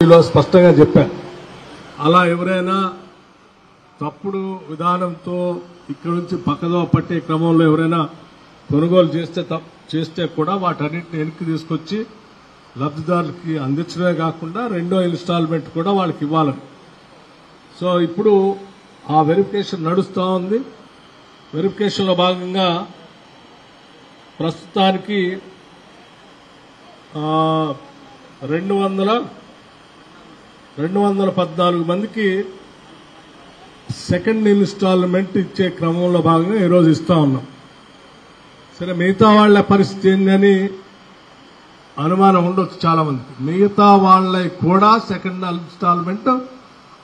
స్పష్టంగా చెప్పాను. అలా ఎవరైనా తప్పుడు విధానంతో ఇక్కడ నుంచి పక్కదో పట్టే క్రమంలో ఎవరైనా కొనుగోలు చేస్తే కూడా వాటన్నిటిని వెనక్కి తీసుకొచ్చి లబ్ధిదారులకి అందించడమే కాకుండా రెండో ఇన్స్టాల్మెంట్ కూడా వాళ్ళకి ఇవ్వాలని. సో ఇప్పుడు ఆ వెరిఫికేషన్ నడుస్తూ ఉంది. వెరిఫికేషన్లో భాగంగా ప్రస్తుతానికి 214 మందికి సెకండ్ ఇన్స్టాల్మెంట్ ఇచ్చే క్రమంలో భాగంగా ఈరోజు ఇస్తా ఉన్నాం. సరే, మిగతా వాళ్ల పరిస్థితి ఏందని అనుమానం ఉండొచ్చు చాలా మందికి. మిగతా వాళ్ళకి కూడా సెకండ్ ఇన్స్టాల్మెంట్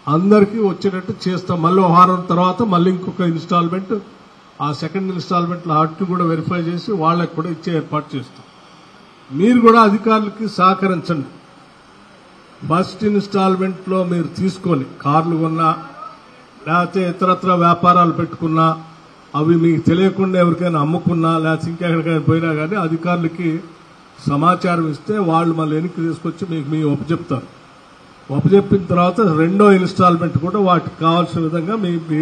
అందరికీ వచ్చేటట్టు చేస్తాం. మళ్ళీ వారం తర్వాత మళ్ళీ ఇంకొక ఇన్స్టాల్మెంట్ ఆ సెకండ్ ఇన్స్టాల్మెంట్ అట్టు కూడా వెరిఫై చేసి వాళ్ళకి కూడా ఇచ్చే ఏర్పాటు చేస్తాం. మీరు కూడా అధికారులకి సహకరించండి. ఫస్ట్ ఇన్స్టాల్మెంట్ లో మీరు తీసుకొని కార్లు కొన్నా లేకపోతే ఇతరత్ర వ్యాపారాలు పెట్టుకున్నా అవి మీకు తెలియకుండా ఎవరికైనా అమ్ముకున్నా లేకపోతే ఇంకెక్కడికైనా పోయినా కానీ అధికారులకి సమాచారం ఇస్తే వాళ్ళు మళ్ళీ వెనక్కి తీసుకొచ్చి మీకు ఒప్పచెప్తారు. ఒప్పచెప్పిన తర్వాత రెండో ఇన్స్టాల్మెంట్ కూడా వాటికి కావాల్సిన విధంగా మీకు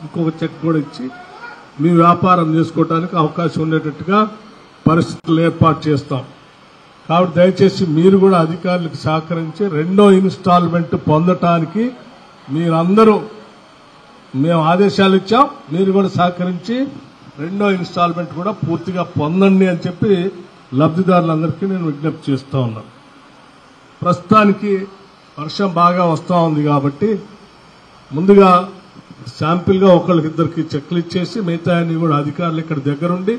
ఇంకొక చెక్ కూడా ఇచ్చి మీ వ్యాపారం చేసుకోవడానికి అవకాశం ఉండేటట్టుగా పరిస్థితులు ఏర్పాటు చేస్తాం. కాబట్టి దయచేసి మీరు కూడా అధికారులకు సహకరించి రెండో ఇన్స్టాల్మెంట్ పొందటానికి మీరందరూ మేము ఆదేశాలు ఇచ్చాం. మీరు కూడా సహకరించి రెండో ఇన్స్టాల్మెంట్ కూడా పూర్తిగా పొందండి అని చెప్పి లబ్ధిదారులందరికీ నేను విజ్ఞప్తి చేస్తూ ఉన్నాను. ప్రస్తుతానికి వర్షం బాగా వస్తూ ఉంది కాబట్టి ముందుగా శాంపిల్గా ఒకళ్ళకిద్దరికి చెక్లు ఇచ్చేసి మిగతా అన్ని కూడా అధికారులు ఇక్కడ దగ్గరుండి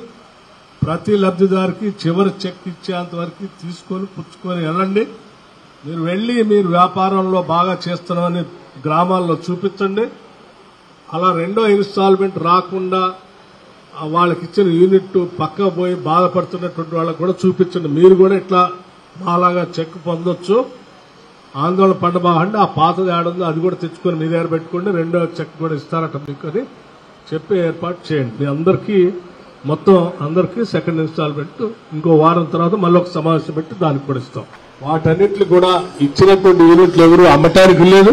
ప్రతి లబ్ధిదారికి చివరి చెక్ ఇచ్చేంత వరకు తీసుకొని పుచ్చుకొని వెళ్ళండి. మీరు వెళ్లి మీరు వ్యాపారంలో బాగా చేస్తున్నామని గ్రామాల్లో చూపించండి. అలా రెండో ఇన్స్టాల్మెంట్ రాకుండా వాళ్ళకి ఇచ్చిన యూనిట్ పక్కకు పోయి బాధపడుతున్నటువంటి వాళ్ళకు కూడా చూపించండి. మీరు కూడా ఇట్లా మాలాగా చెక్ పొందొచ్చు, ఆందోళన పడబాగండి, ఆ పాతది ఆడుందో అది కూడా తెచ్చుకొని మీ దగ్గర పెట్టుకోండి, రెండో చెక్ కూడా ఇస్తారట మీకు అని చెప్పి ఏర్పాటు చేయండి. మీ అందరికీ మొత్తం అందరికీ సెకండ్ ఇన్స్టాల్మెంట్ ఇంకో వారం తర్వాత మళ్ళీ ఒక సమావేశం పెట్టి దానికి కూడా ఇస్తాం. వాటన్నిటిని కూడా ఇచ్చినటువంటి యూనిట్లు ఎవరు అమ్మటానికి లేదు,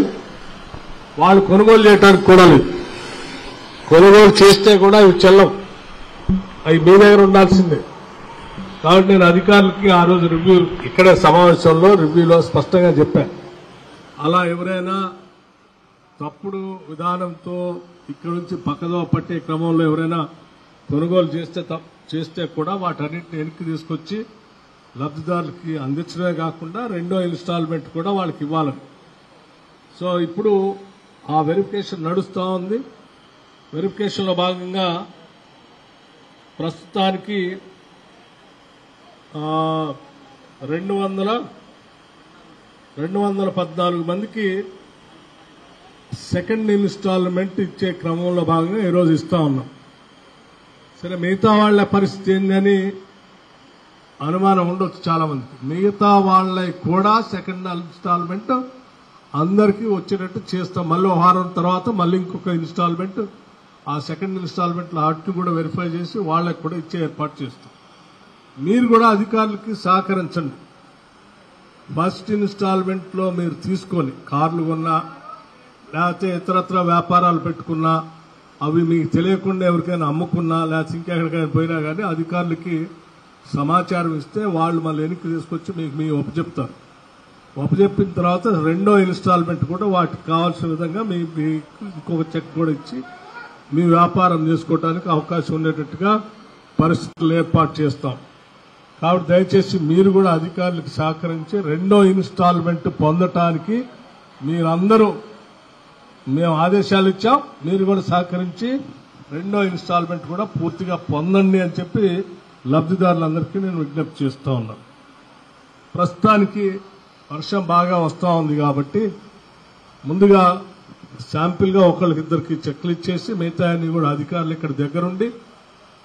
వాళ్ళు కొనుగోలు చేయడానికి కూడా లేదు. కొనుగోలు చేస్తే కూడా ఇవి చెల్లవు, అవి మీ దగ్గర ఉండాల్సిందే. కాబట్టి నేను అధికారులకి ఆ రోజు రివ్యూ ఇక్కడే సమావేశంలో రివ్యూలో స్పష్టంగా చెప్పాను. అలా ఎవరైనా తప్పుడు విధానంతో ఇక్కడ నుంచి పక్కదో పట్టే క్రమంలో ఎవరైనా కొనుగోలు చేస్తే కూడా వాటన్నిటిని వెనక్కి తీసుకొచ్చి లబ్ధిదారులకి అందించడమే కాకుండా రెండో ఇన్స్టాల్మెంట్ కూడా వాళ్ళకి ఇవ్వాలని. సో ఇప్పుడు ఆ వెరిఫికేషన్ నడుస్తూ ఉంది. వెరిఫికేషన్లో భాగంగా ప్రస్తుతానికి 214 మందికి సెకండ్ ఇన్స్టాల్మెంట్ ఇచ్చే క్రమంలో భాగంగా ఈరోజు ఇస్తా ఉన్నాం. సరే, మిగతా వాళ్ల పరిస్థితి ఏందని అనుమానం ఉండొచ్చు చాలా మందికి. మిగతా వాళ్ళకి కూడా సెకండ్ ఇన్స్టాల్మెంట్ అందరికీ వచ్చేటట్టు చేస్తాం. మళ్ళీ వారం తర్వాత మళ్ళీ ఇంకొక ఇన్స్టాల్మెంట్ ఆ సెకండ్ ఇన్స్టాల్మెంట్ అట్టు కూడా వెరిఫై చేసి వాళ్ళకి కూడా ఇచ్చే ఏర్పాటు చేస్తాం. మీరు కూడా అధికారులకి సహకరించండి. ఫస్ట్ ఇన్స్టాల్మెంట్ లో మీరు తీసుకొని కార్లు కొన్నా లేకపోతే ఇతరత్ర వ్యాపారాలు పెట్టుకున్నా అవి మీకు తెలియకుండా ఎవరికైనా అమ్ముకున్నా లేకపోతే ఇంకెక్కడికైనా పోయినా కానీ అధికారులకి సమాచారం ఇస్తే వాళ్ళు మళ్ళీ వెనక్కి తీసుకొచ్చి మీకు ఒప్పచెప్తారు. ఒప్పచెప్పిన తర్వాత రెండో ఇన్స్టాల్మెంట్ కూడా వాటికి కావాల్సిన విధంగా మీకు ఇంకొక చెక్ కూడా ఇచ్చి మీ వ్యాపారం చేసుకోవడానికి అవకాశం ఉండేటట్టుగా పరిస్థితులు ఏర్పాటు చేస్తాం. కాబట్టి దయచేసి మీరు కూడా అధికారులకు సహకరించి రెండో ఇన్స్టాల్మెంట్ పొందటానికి మీరందరూ మేము ఆదేశాలు ఇచ్చాం. మీరు కూడా సహకరించి రెండో ఇన్స్టాల్మెంట్ కూడా పూర్తిగా పొందండి అని చెప్పి లబ్ధిదారులందరికీ నేను విజ్ఞప్తి చేస్తూ ఉన్నాను. ప్రస్తుతానికి వర్షం బాగా వస్తూ ఉంది కాబట్టి ముందుగా శాంపిల్గా ఒకళ్ళకిద్దరికి చెక్లు ఇచ్చేసి మిగతా అన్ని కూడా అధికారులు ఇక్కడ దగ్గరుండి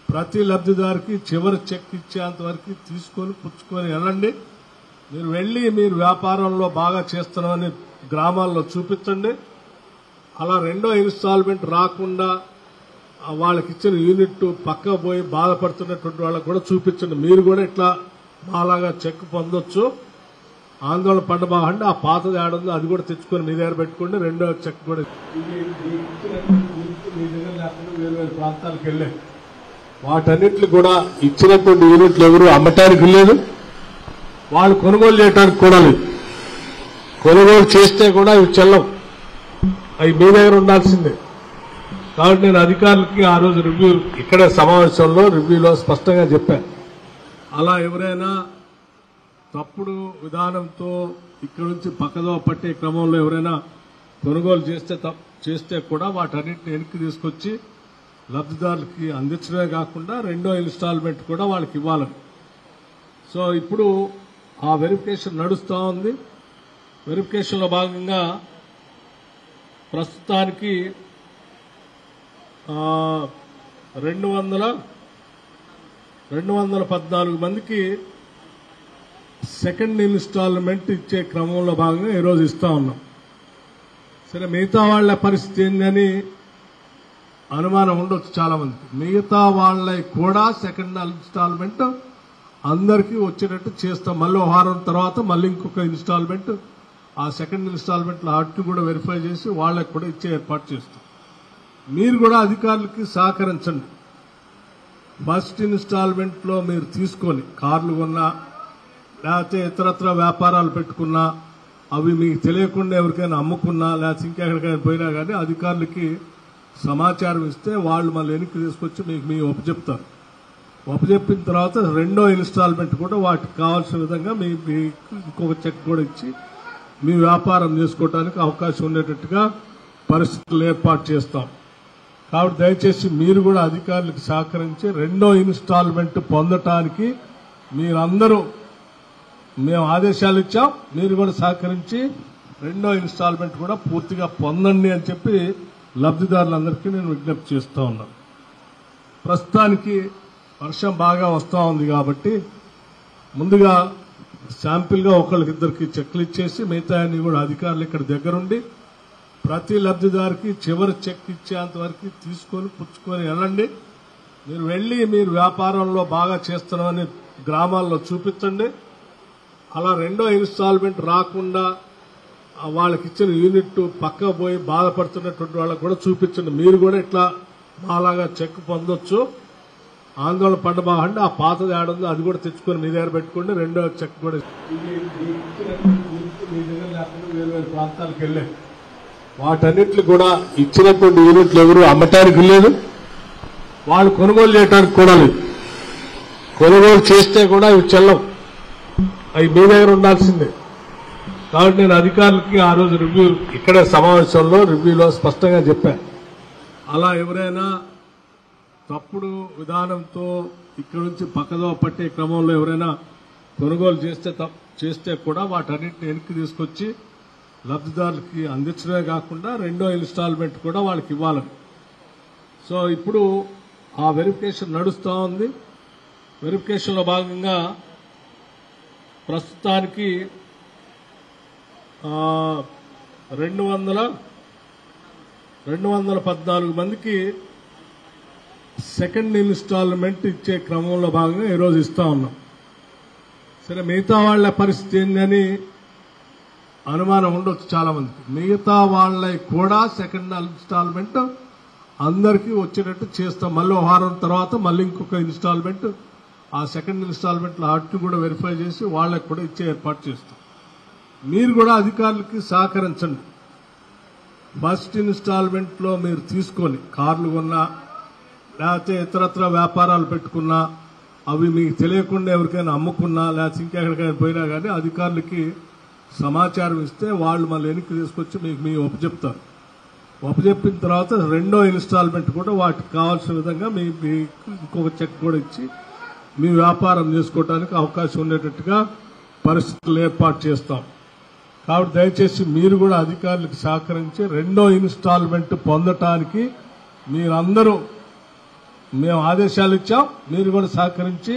ప్రతి లబ్ధిదారికి చివరి చెక్ ఇచ్చేంత వరకు తీసుకొని పుచ్చుకొని వెళ్ళండి. మీరు వెళ్లి మీరు వ్యాపారంలో బాగా చేస్తున్నామని గ్రామాల్లో చూపించండి. అలా రెండో ఇన్స్టాల్మెంట్ రాకుండా వాళ్ళకి ఇచ్చిన యూనిట్ పక్కకు పోయి బాధపడుతున్నటువంటి వాళ్ళకు కూడా చూపించండి. మీరు కూడా ఇట్లా మాలాగా చెక్ పొందొచ్చు, ఆందోళన పడబాగండి. ఆ పాతది ఆడుందో అది కూడా తెచ్చుకొని మీ దగ్గర పెట్టుకోండి. రెండో చెక్ కూడా మీ దగ్గర లేకుండా వేరు వేరు ప్రాంతాలకు వెళ్ళాయి. వాటన్నిట్లు కూడా ఇచ్చినటువంటి యూనిట్లు ఎవరు అమ్మటానికి లేదు, వాళ్ళు కొనుగోలు చేయడానికి కూడా లేదు. కొనుగోలు చేస్తే కూడా ఇవి చెల్లవు, అవి మీ దగ్గర ఉండాల్సిందే. కాబట్టి నేను అధికారులకి ఆ రోజు రివ్యూ ఇక్కడే సమావేశంలో రివ్యూలో స్పష్టంగా చెప్పాను. అలా ఎవరైనా తప్పుడు విధానంతో ఇక్కడ నుంచి పక్కదో పట్టే క్రమంలో ఎవరైనా కొనుగోలు చేస్తే కూడా వాటన్నిటిని వెనక్కి తీసుకొచ్చి లబ్ధిదారులకి అందించడమే కాకుండా రెండో ఇన్స్టాల్మెంట్ కూడా వాళ్ళకి ఇవ్వాలని. సో ఇప్పుడు ఆ వెరిఫికేషన్ నడుస్తూ ఉంది. వెరిఫికేషన్లో భాగంగా ప్రస్తుతానికి 214 మందికి సెకండ్ ఇన్స్టాల్మెంట్ ఇచ్చే క్రమంలో భాగంగా ఈరోజు ఇస్తా ఉన్నాం. సరే, మిగతా వాళ్ల పరిస్థితి ఏందని అనుమానం ఉండొచ్చు చాలా మందికి. మిగతా వాళ్ళకి కూడా సెకండ్ ఇన్స్టాల్మెంట్ అందరికీ వచ్చేటట్టు చేస్తాం. మళ్ళీ వారం తర్వాత మళ్ళీ ఇంకొక ఇన్స్టాల్మెంట్ ఆ సెకండ్ ఇన్స్టాల్మెంట్ అట్టు కూడా వెరిఫై చేసి వాళ్ళకి కూడా ఇచ్చే ఏర్పాటు చేస్తాం. మీరు కూడా అధికారులకి సహకరించండి. ఫస్ట్ ఇన్స్టాల్మెంట్ లో మీరు తీసుకొని కార్లు కొన్నా లేకపోతే ఇతరత్ర వ్యాపారాలు పెట్టుకున్నా అవి మీకు తెలియకుండా ఎవరికైనా అమ్ముకున్నా లేకపోతే ఇంకెక్కడికైనా పోయినా కానీ అధికారులకి సమాచారం ఇస్తే వాళ్ళు మళ్ళీ వెనక్కి తీసుకొచ్చి మీకు మీ ఒప్పచెప్తారు. ఒప్పచెప్పిన తర్వాత రెండో ఇన్స్టాల్మెంట్ కూడా వాటికి కావాల్సిన విధంగా మీకు ఇంకొక చెక్ కూడా ఇచ్చి మీ వ్యాపారం చేసుకోవడానికి అవకాశం ఉండేటట్టుగా పరిస్థితులు ఏర్పాటు చేస్తాం. కాబట్టి దయచేసి మీరు కూడా అధికారులకు సహకరించి రెండో ఇన్స్టాల్మెంట్ పొందటానికి మీరందరూ మేము ఆదేశాలు ఇచ్చాం. మీరు కూడా సహకరించి రెండో ఇన్స్టాల్మెంట్ కూడా పూర్తిగా పొందండి అని చెప్పి లబ్ధిదారులందరికీ నేను విజ్ఞప్తి చేస్తూ ఉన్నాను. ప్రస్తుతానికి వర్షం బాగా వస్తూ ఉంది కాబట్టి ముందుగా శాంపిల్ గా ఒకళ్ళకిద్దరికి చెక్లు ఇచ్చేసి మిగతా అన్ని కూడా అధికారులు ఇక్కడ దగ్గరుండి ప్రతి లబ్ధిదారికి చివరి చెక్ ఇచ్చేంత వరకు తీసుకొని పుచ్చుకొని వెళ్ళండి. మీరు వెళ్లి మీరు వ్యాపారంలో బాగా చేస్తున్నామని గ్రామాల్లో చూపించండి. అలా రెండో ఇన్స్టాల్మెంట్ రాకుండా వాళ్ళకి ఇచ్చిన యూనిట్ పక్క పోయి బాధపడుతున్నటువంటి వాళ్ళకు కూడా చూపించండి. మీరు కూడా ఇట్లా మాలాగా చెక్ పొందొచ్చు, ఆందోళన పడబాగండి. ఆ పాతది ఆడుందో అది కూడా తెచ్చుకొని మీ దగ్గర పెట్టుకోండి. రెండో చెక్ కూడా మీ దగ్గర లేకుండా వేరు వేరు ప్రాంతాలకు వెళ్ళాయి. వాటన్నిట్లు కూడా ఇచ్చినటువంటి యూనిట్లు ఎవరు అమ్మటానికి లేదు, వాళ్ళు కొనుగోలు చేయడానికి కూడా లేదు. కొనుగోలు చేస్తే కూడా ఇవి చెల్లవు, అవి మీ దగ్గర ఉండాల్సిందే. కాబట్టి నేను అధికారులకి ఆ రోజు రివ్యూ ఇక్కడే సమావేశంలో రివ్యూలో స్పష్టంగా చెప్పాను. అలా ఎవరైనా తప్పుడు విధానంతో ఇక్కడ నుంచి పక్కదో పట్టే క్రమంలో ఎవరైనా కొనుగోలు చేస్తే కూడా వాటన్నిటిని వెనక్కి తీసుకొచ్చి లబ్ధిదారులకి అందించడమే కాకుండా రెండో ఇన్స్టాల్మెంట్ కూడా వాళ్ళకి ఇవ్వాలని. సో ఇప్పుడు ఆ వెరిఫికేషన్ నడుస్తూ ఉంది. వెరిఫికేషన్లో భాగంగా ప్రస్తుతానికి 214 మందికి సెకండ్ ఇన్స్టాల్మెంట్ ఇచ్చే క్రమంలో భాగంగా ఈరోజు ఇస్తా ఉన్నాం. సరే, మిగతా వాళ్ల పరిస్థితి ఏందని అనుమానం ఉండొచ్చు చాలా మందికి. మిగతా వాళ్ళకి కూడా సెకండ్ ఇన్స్టాల్మెంట్ అందరికీ వచ్చేటట్టు చేస్తాం. మళ్ళీ వారం తర్వాత మళ్ళీ ఇంకొక ఇన్స్టాల్మెంట్ ఆ సెకండ్ ఇన్స్టాల్మెంట్ అట్టు కూడా వెరిఫై చేసి వాళ్ళకి కూడా ఇచ్చే ఏర్పాటు చేస్తాం. మీరు కూడా అధికారులకి సహకరించండి. ఫస్ట్ ఇన్స్టాల్మెంట్ లో మీరు తీసుకొని కార్లు కొన్నా లేకపోతే ఇతరత్ర వ్యాపారాలు పెట్టుకున్నా అవి మీకు తెలియకుండా ఎవరికైనా అమ్ముకున్నా లేకపోతే ఇంకెక్కడికైనా పోయినా కానీ అధికారులకి సమాచారం ఇస్తే వాళ్ళు మళ్ళీ వెనక్కి తీసుకొచ్చి మీకు మీ ఒప్పచెప్తారు. ఒప్పచెప్పిన తర్వాత రెండో ఇన్స్టాల్మెంట్ కూడా వాటికి కావాల్సిన విధంగా మీకు ఇంకొక చెక్ కూడా ఇచ్చి మీ వ్యాపారం చేసుకోవడానికి అవకాశం ఉండేటట్టుగా పరిస్థితులు ఏర్పాటు చేస్తాం. కాబట్టి దయచేసి మీరు కూడా అధికారులకు సహకరించి రెండో ఇన్స్టాల్మెంట్ పొందటానికి మీరందరూ మేము ఆదేశాలు ఇచ్చాం. మీరు కూడా సహకరించి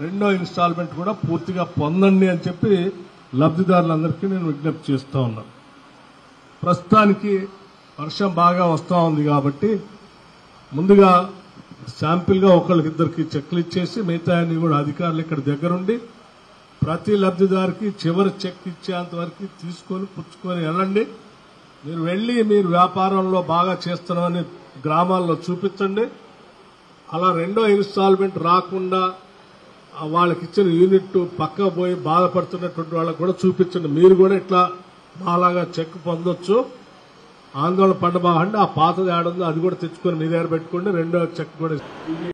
రెండో ఇన్స్టాల్మెంట్ కూడా పూర్తిగా పొందండి అని చెప్పి లబ్ధిదారులందరికీ నేను విజ్ఞప్తి చేస్తూ ఉన్నాను. ప్రస్తుతానికి వర్షం బాగా వస్తూ ఉంది కాబట్టి ముందుగా శాంపిల్ గా ఒకళ్ళకిద్దరికి చెక్లు ఇచ్చేసి మిగతా అన్ని కూడా అధికారులు ఇక్కడ దగ్గరుండి ప్రతి లబ్ధిదారికి చివరి చెక్ ఇచ్చేంత వరకు తీసుకొని పుచ్చుకొని వెళ్ళండి. మీరు వెళ్లి మీరు వ్యాపారంలో బాగా చేస్తున్నామని గ్రామాల్లో చూపించండి. అలా రెండో ఇన్స్టాల్మెంట్ రాకుండా వాళ్ళకి ఇచ్చిన యూనిట్ పక్క పోయి బాధపడుతున్నటువంటి వాళ్ళకు కూడా చూపించండి. మీరు కూడా ఇట్లా మాలాగా చెక్ పొందొచ్చు, ఆందోళన పడబాగండి. ఆ పాతది ఆడుందో అది కూడా తెచ్చుకొని మీ దగ్గర పెట్టుకోండి. రెండో చెక్ కూడా